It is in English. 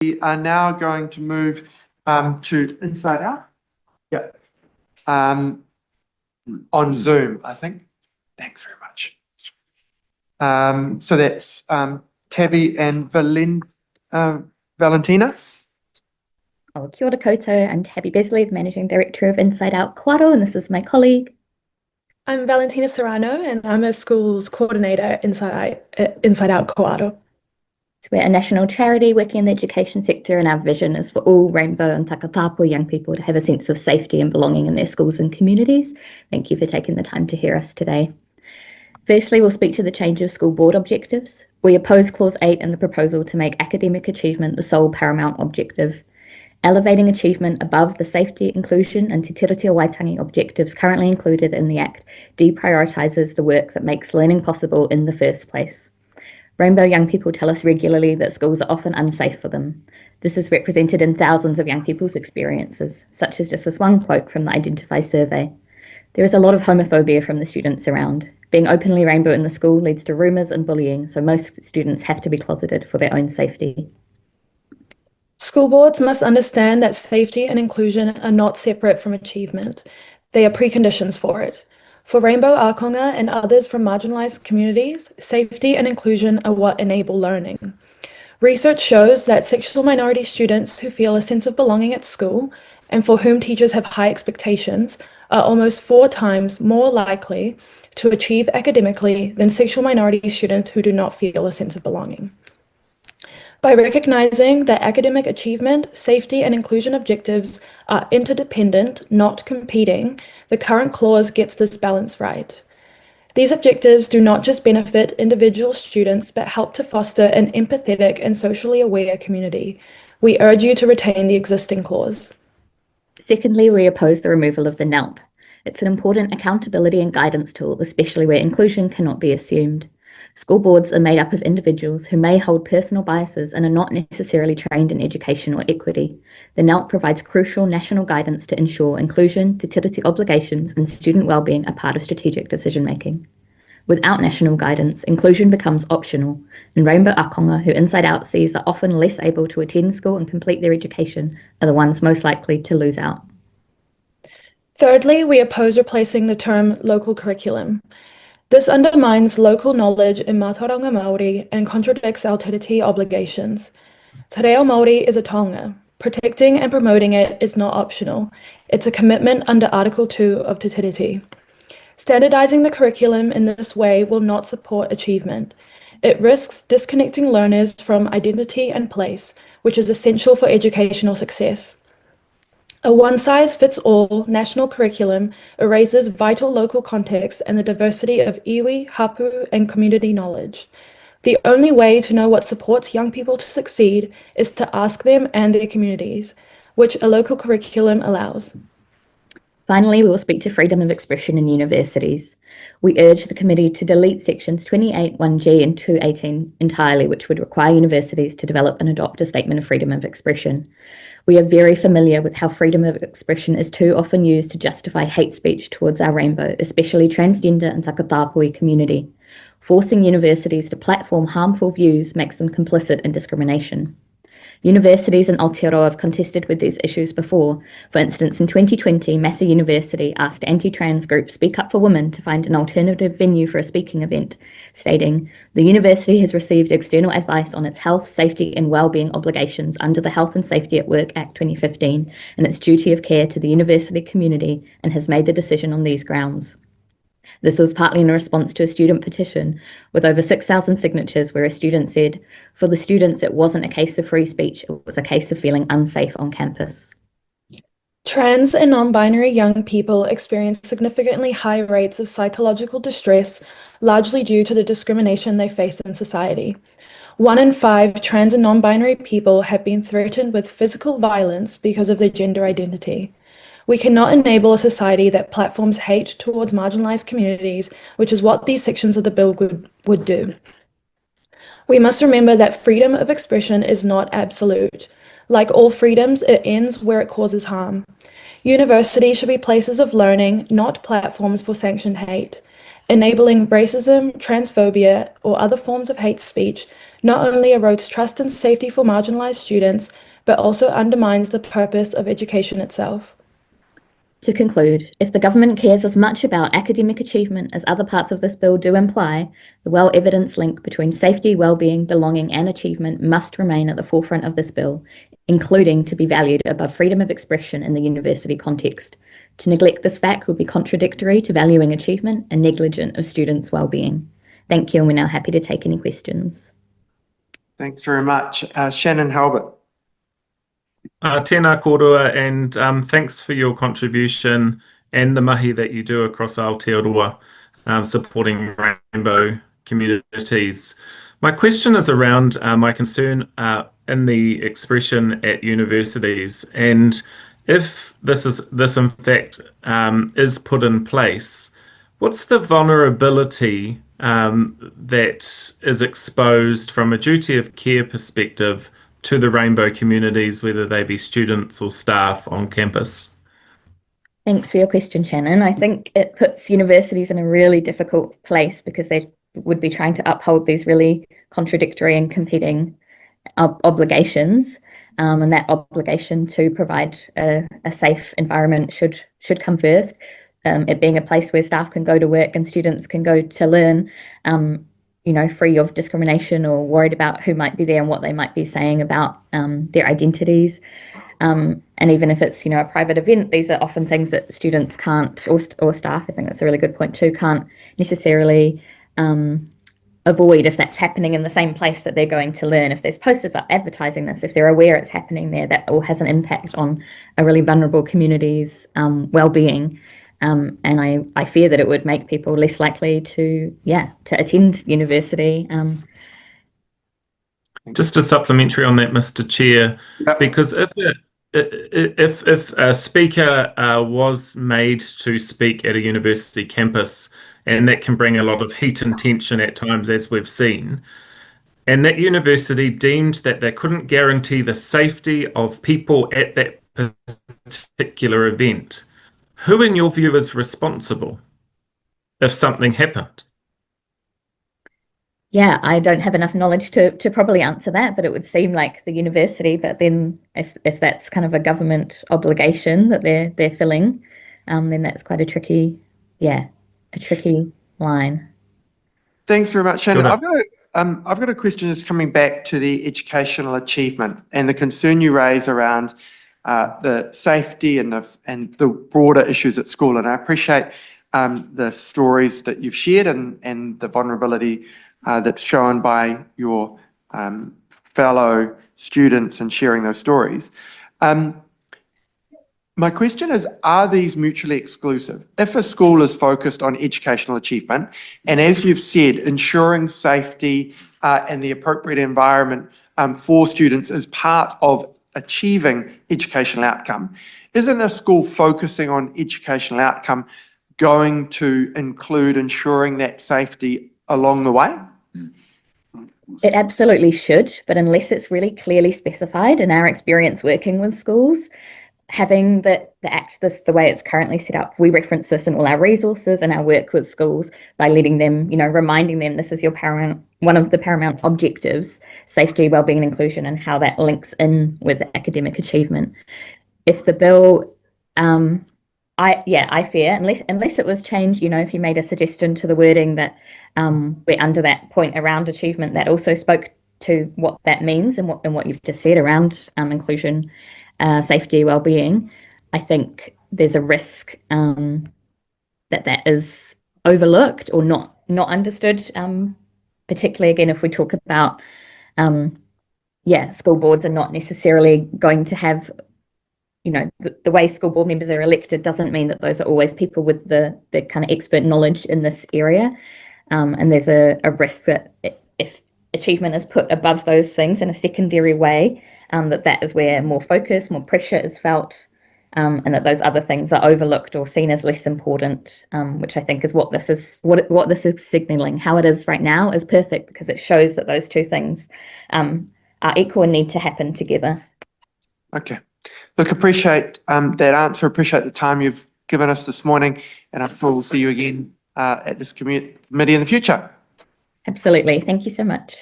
We are now going to move to Inside Out. Yeah. On Zoom, I think. Thanks very much. So that's Tabby and Valentina. Oh, kia ora koutou. I'm Tabby Besley, the Managing Director of Inside Out Koaro, and this is my colleague. I'm Valentina Serrano, and I'm a schools coordinator Inside Out Koaro. So we're a national charity working in the education sector, and our vision is for all rainbow and takatapu young people to have a sense of safety and belonging in their schools and communities. Thank you for taking the time to hear us today. Firstly, we'll speak to the change of school board objectives. We oppose Clause 8 in the proposal to make academic achievement the sole paramount objective. Elevating achievement above the safety, inclusion and te tiriti o Waitangi objectives currently included in the Act deprioritises the work that makes learning possible in the first place. Rainbow young people tell us regularly that schools are often unsafe for them. This is represented in thousands of young people's experiences, such as just this one quote from the Identify survey. There is a lot of homophobia from the students around. Being openly rainbow in the school leads to rumours and bullying, so most students have to be closeted for their own safety. School boards must understand that safety and inclusion are not separate from achievement. They are preconditions for it. For Rainbow Ākonga and others from marginalised communities, safety and inclusion are what enable learning. Research shows that sexual minority students who feel a sense of belonging at school and for whom teachers have high expectations are almost 4 times more likely to achieve academically than sexual minority students who do not feel a sense of belonging. By recognising that academic achievement, safety and inclusion objectives are interdependent, not competing, the current clause gets this balance right. These objectives do not just benefit individual students, but help to foster an empathetic and socially aware community. We urge you to retain the existing clause. Secondly, we oppose the removal of the NELP. It's an important accountability and guidance tool, especially where inclusion cannot be assumed. School boards are made up of individuals who may hold personal biases and are not necessarily trained in education or equity. The NELP provides crucial national guidance to ensure inclusion, te tiriti obligations, and student wellbeing are part of strategic decision-making. Without national guidance, inclusion becomes optional, and Rainbow Ākonga, who Inside Out sees are often less able to attend school and complete their education, are the ones most likely to lose out. Thirdly, we oppose replacing the term local curriculum. This undermines local knowledge in Mātauranga Māori and contradicts our te tiriti obligations. Te reo Māori is a taonga. Protecting and promoting it is not optional. It's a commitment under Article 2 of te tiriti. Standardising the curriculum in this way will not support achievement. It risks disconnecting learners from identity and place, which is essential for educational success. A one-size-fits-all national curriculum erases vital local context and the diversity of iwi, hapu, and community knowledge. The only way to know what supports young people to succeed is to ask them and their communities, which a local curriculum allows. Finally, we will speak to freedom of expression in universities. We urge the committee to delete sections 28, 1G and 218 entirely, which would require universities to develop and adopt a statement of freedom of expression. We are very familiar with how freedom of expression is too often used to justify hate speech towards our rainbow, especially transgender and takatapui community. Forcing universities to platform harmful views makes them complicit in discrimination. Universities in Aotearoa have contested with these issues before. For instance, in 2020, Massey University asked anti-trans group Speak Up for Women to find an alternative venue for a speaking event, stating, "The university has received external advice on its health, safety and wellbeing obligations under the Health and Safety at Work Act 2015 and its duty of care to the university community and has made the decision on these grounds." This was partly in response to a student petition with over 6,000 signatures where a student said, "For the students, it wasn't a case of free speech, it was a case of feeling unsafe on campus." Trans and non-binary young people experience significantly high rates of psychological distress, largely due to the discrimination they face in society. 1 in 5 trans and non-binary people have been threatened with physical violence because of their gender identity. We cannot enable a society that platforms hate towards marginalised communities, which is what these sections of the bill would do. We must remember that freedom of expression is not absolute. Like all freedoms, it ends where it causes harm. Universities should be places of learning, not platforms for sanctioned hate. Enabling racism, transphobia, or other forms of hate speech not only erodes trust and safety for marginalized students, but also undermines the purpose of education itself. To conclude, if the government cares as much about academic achievement as other parts of this bill do imply, the well-evidenced link between safety, well-being, belonging and achievement must remain at the forefront of this bill, including to be valued above freedom of expression in the university context. To neglect this fact would be contradictory to valuing achievement and negligent of students' well-being. Thank you, and we're now happy to take any questions. Thanks very much. Shannon Halbert. Tēnā kōrua, and thanks for your contribution and the mahi that you do across Aotearoa, supporting rainbow communities. My question is around my concern in the expression at universities, and if this in fact is put in place, what's the vulnerability that is exposed from a duty of care perspective to the rainbow communities, whether they be students or staff on campus? Thanks for your question, Shannon. I think it puts universities in a really difficult place because they would be trying to uphold these really contradictory and competing obligations, and that obligation to provide a safe environment should come first. It being a place where staff can go to work and students can go to learn, free of discrimination or worried about who might be there and what they might be saying about their identities. And even if it's, a private event, these are often things that students can't, or staff, I think that's a really good point too, can't necessarily avoid if that's happening in the same place that they're going to learn. If there's posters up advertising this, if they're aware it's happening there, that all has an impact on a really vulnerable community's well-being. And I fear that it would make people less likely to attend university. Just a supplementary on that, Mr. Chair, because if a speaker was made to speak at a university campus, and that can bring a lot of heat and tension at times, as we've seen, and that university deemed that they couldn't guarantee the safety of people at that particular event, who in your view is responsible if something happened? Yeah, I don't have enough knowledge to probably answer that, but it would seem like the university. But then if that's kind of a government obligation that they're filling, then that's quite a tricky line. Thanks very much, Shannon. Sure. I've got a question that's coming back to the educational achievement and the concern you raise around the safety and the broader issues at school. And I appreciate the stories that you've shared and the vulnerability that's shown by your fellow students and sharing those stories. My question is, are these mutually exclusive? If a school is focused on educational achievement, and as you've said, ensuring safety and the appropriate environment for students is part of achieving educational outcome, isn't a school focusing on educational outcome going to include ensuring that safety along the way? It absolutely should, but unless it's really clearly specified in our experience working with schools, having the way it's currently set up, we reference this in all our resources and our work with schools by letting them, reminding them this is one of the paramount objectives, safety, wellbeing and inclusion, and how that links in with academic achievement. If the bill, I fear, unless it was changed, if you made a suggestion to the wording that we're under that point around achievement, that also spoke to what that means and what you've just said around inclusion, safety, well-being, I think there's a risk that is overlooked or not understood, particularly again if we talk about school boards are not necessarily going to have, the way school board members are elected doesn't mean that those are always people with the kind of expert knowledge in this area, and there's a risk that if achievement is put above those things in a secondary way, that is where more focus, more pressure is felt, and that those other things are overlooked or seen as less important, which I think is what this is signalling. How it is right now is perfect because it shows that those two things are equal and need to happen together. Okay. Look, appreciate that answer, appreciate the time you've given us this morning, and I'm sure we'll see you again at this committee in the future. Absolutely. Thank you so much.